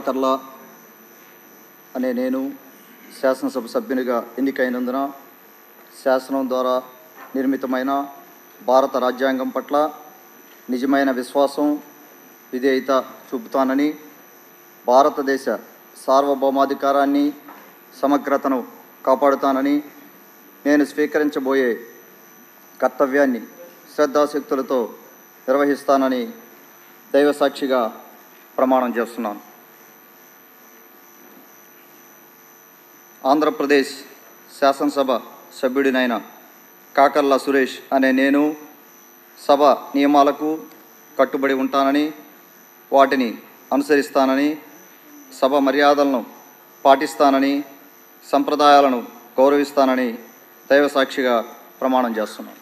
ప్రభాకర్ల అనే నేను శాసనసభ సభ్యునిగా ఎన్నికైనందున శాసనం ద్వారా నిర్మితమైన భారత రాజ్యాంగం పట్ల నిజమైన విశ్వాసం విధేయత చూపుతానని, భారతదేశ సార్వభౌమాధికారాన్ని సమగ్రతను కాపాడుతానని, నేను స్వీకరించబోయే కర్తవ్యాన్ని శ్రద్ధాశక్తులతో నిర్వహిస్తానని దైవసాక్షిగా ప్రమాణం చేస్తున్నాను. ఆంధ్రప్రదేశ్ శాసనసభ సభ్యుడినైన కాకర్ల సురేష్ అనే నేను సభ నియమాలకు కట్టుబడి ఉంటానని, వాటిని అనుసరిస్తానని, సభ మర్యాదలను పాటిస్తానని, సంప్రదాయాలను గౌరవిస్తానని దైవసాక్షిగా ప్రమాణం చేస్తున్నాను.